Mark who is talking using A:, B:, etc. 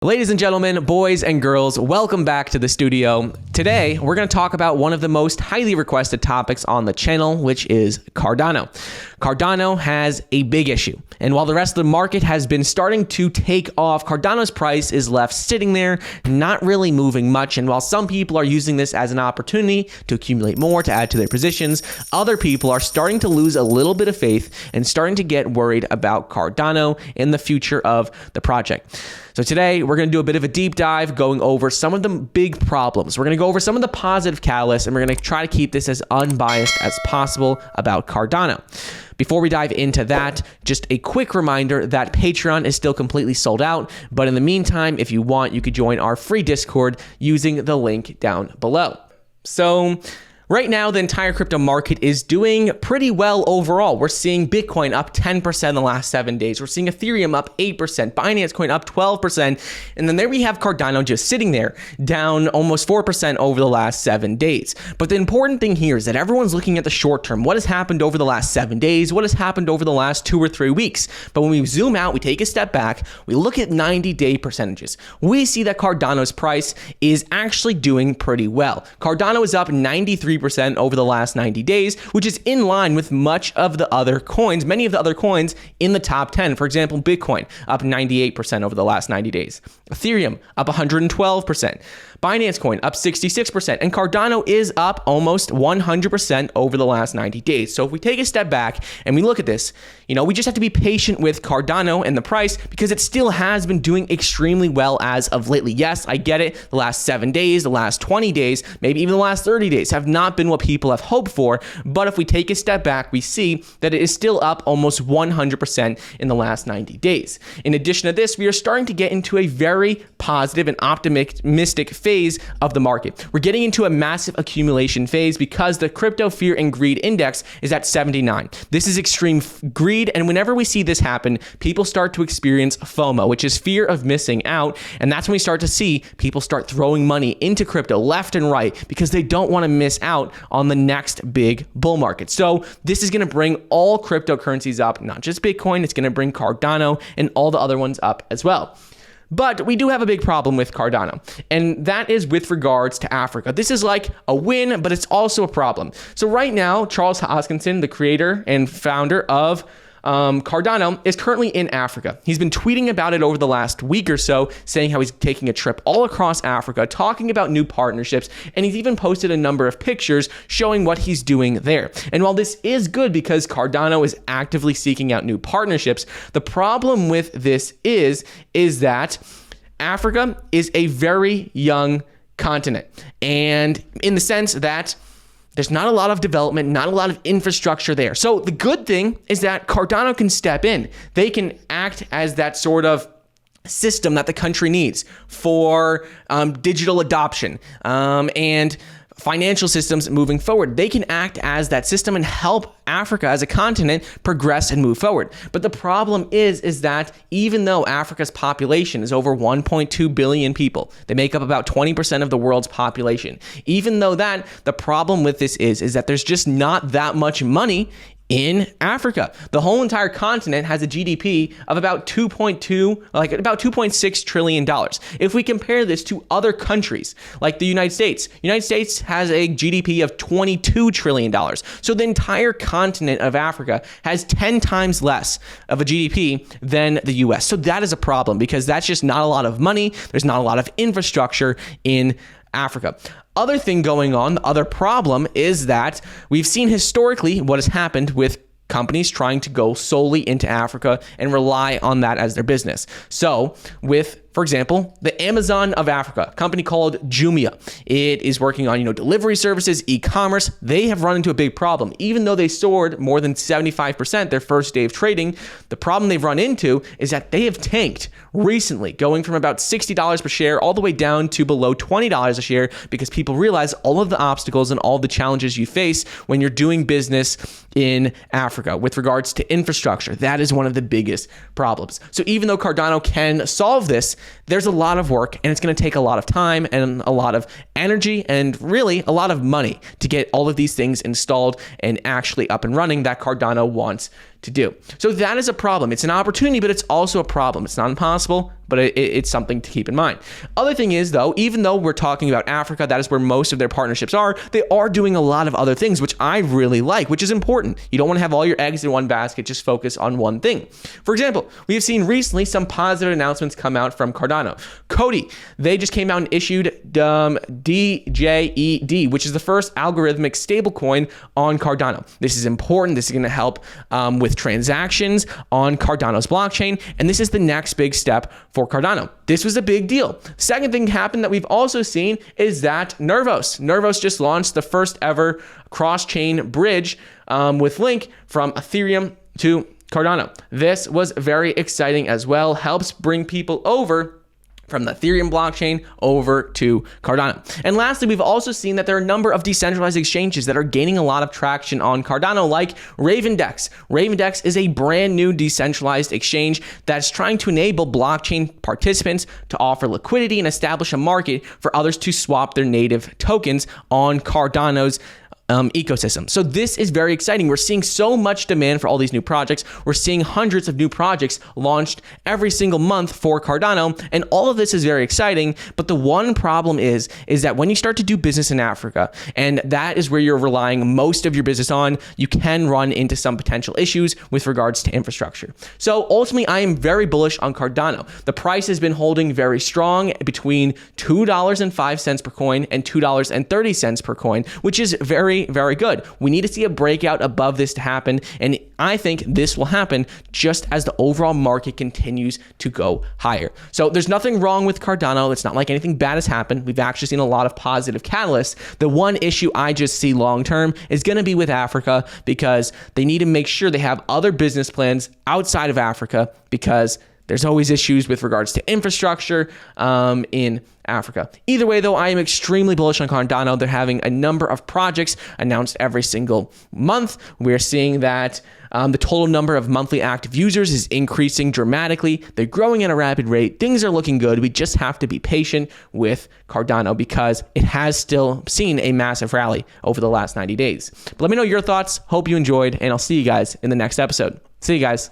A: Ladies and gentlemen, boys and girls, welcome back to the studio. Today, we're going to talk about one of the most highly requested topics on the channel, which is Cardano. Cardano has a big issue, and while the rest of the market has been starting to take off, Cardano's price is left sitting there, not really moving much, and while some people are using this as an opportunity to accumulate more, to add to their positions, other people are starting to lose a little bit of faith and starting to get worried about Cardano in the future of the project. So today, we're going to do a bit of a deep dive going over some of the big problems. We're going to go over some of the positive catalysts, and we're going to try to keep this as unbiased as possible about Cardano. Before we dive into that, just a quick reminder that Patreon is still completely sold out, but in the meantime, if you want, you could join our free Discord using the link down below. So right now, the entire crypto market is doing pretty well overall. We're seeing Bitcoin up 10% in the last 7 days. We're seeing Ethereum up 8%, Binance Coin up 12%, and then there we have Cardano just sitting there, down almost 4% over the last 7 days. But the important thing here is that everyone's looking at the short term. What has happened over the last 7 days? What has happened over the last 2 or 3 weeks? But when we zoom out, we take a step back, we look at 90-day percentages. We see that Cardano's price is actually doing pretty well. Cardano is up 93% over the last 90 days, which is in line with much of the other coins, many of the other coins in the top 10. For example, Bitcoin up 98% over the last 90 days. Ethereum up 112%. Binance Coin up 66%, and Cardano is up almost 100% over the last 90 days. So if we take a step back and we look at this, we just have to be patient with Cardano and the price because it still has been doing extremely well as of lately. Yes, I get it. The last 7 days, the last 20 days, maybe even the last 30 days have not been what people have hoped for. But if we take a step back, we see that it is still up almost 100% in the last 90 days. In addition to this, we are starting to get into a very positive and optimistic phase of the market. We're getting into a massive accumulation phase because the crypto fear and greed index is at 79. This is extreme greed, and whenever we see this happen, people start to experience FOMO, which is fear of missing out, and that's when we start to see people start throwing money into crypto left and right because they don't want to miss out on the next big bull market. So this is going to bring all cryptocurrencies up, not just Bitcoin. It's going to bring Cardano and all the other ones up as well. But we do have a big problem with Cardano, and that is with regards to Africa. This is like a win, but it's also a problem. So right now, Charles Hoskinson, the creator and founder of Cardano, is currently in Africa. He's been tweeting about it over the last week or so, saying how he's taking a trip all across Africa, talking about new partnerships, and he's even posted a number of pictures showing what he's doing there. And while this is good because Cardano is actively seeking out new partnerships, the problem with this is that Africa is a very young continent, and in the sense that there's not a lot of development, not a lot of infrastructure there. So the good thing is that Cardano can step in. They can act as that sort of system that the country needs for digital adoption and financial systems moving forward. They can act as that system and help Africa as a continent progress and move forward. But the problem is that even though Africa's population is over 1.2 billion people, they make up about 20% of the world's population. Even though that, the problem with this is that there's just not that much money in Africa. The whole entire continent has a GDP of about about $2.6 trillion. If we compare this to other countries like the United States has a GDP of $22 trillion. So the entire continent of Africa has 10 times less of a GDP than the US. So that is a problem because that's just not a lot of money. There's not a lot of infrastructure in Africa. Other thing going on, the other problem is that we've seen historically what has happened with companies trying to go solely into Africa and rely on that as their business. So with, for example, the Amazon of Africa, a company called Jumia. It is working on, delivery services, e-commerce. They have run into a big problem. Even though they soared more than 75% their first day of trading, the problem they've run into is that they have tanked recently, going from about $60 per share all the way down to below $20 a share because people realize all of the obstacles and all the challenges you face when you're doing business in Africa with regards to infrastructure. That is one of the biggest problems. So even though Cardano can solve this, there's a lot of work and it's going to take a lot of time and a lot of energy and really a lot of money to get all of these things installed and actually up and running that Cardano wants to do. So that is a problem. It's an opportunity, but it's also a problem. It's not impossible, but it's something to keep in mind. Other thing is, though, even though we're talking about Africa, that is where most of their partnerships are, they are doing a lot of other things, which I really like, which is important. You don't want to have all your eggs in one basket, just focus on one thing. For example, we have seen recently some positive announcements come out from Cardano. Coti, they just came out and issued DJED, which is the first algorithmic stablecoin on Cardano. This is important. This is going to help with transactions on Cardano's blockchain, and this is the next big step for Cardano. This was a big deal. Second thing happened that we've also seen is that Nervos just launched the first ever cross-chain bridge with Link from Ethereum to Cardano. This was very exciting as well. Helps bring people over from the Ethereum blockchain over to Cardano. And lastly, we've also seen that there are a number of decentralized exchanges that are gaining a lot of traction on Cardano, like RavenDex. RavenDex is a brand new decentralized exchange that's trying to enable blockchain participants to offer liquidity and establish a market for others to swap their native tokens on Cardano's ecosystem. So this is very exciting. We're seeing so much demand for all these new projects. We're seeing hundreds of new projects launched every single month for Cardano, and all of this is very exciting. But the one problem is that when you start to do business in Africa, and that is where you're relying most of your business on, you can run into some potential issues with regards to infrastructure. So ultimately, I am very bullish on Cardano. The price has been holding very strong between $2.05 per coin and $2.30 per coin, which is very good. We need to see a breakout above this to happen, and I think this will happen just as the overall market continues to go higher. So there's nothing wrong with Cardano. It's not like anything bad has happened. We've actually seen a lot of positive catalysts. The one issue I just see long term is going to be with Africa, because they need to make sure they have other business plans outside of Africa, because there's always issues with regards to infrastructure in Africa. Either way, though, I am extremely bullish on Cardano. They're having a number of projects announced every single month. We're seeing that the total number of monthly active users is increasing dramatically. They're growing at a rapid rate. Things are looking good. We just have to be patient with Cardano, because it has still seen a massive rally over the last 90 days. But let me know your thoughts. Hope you enjoyed, and I'll see you guys in the next episode. See you guys.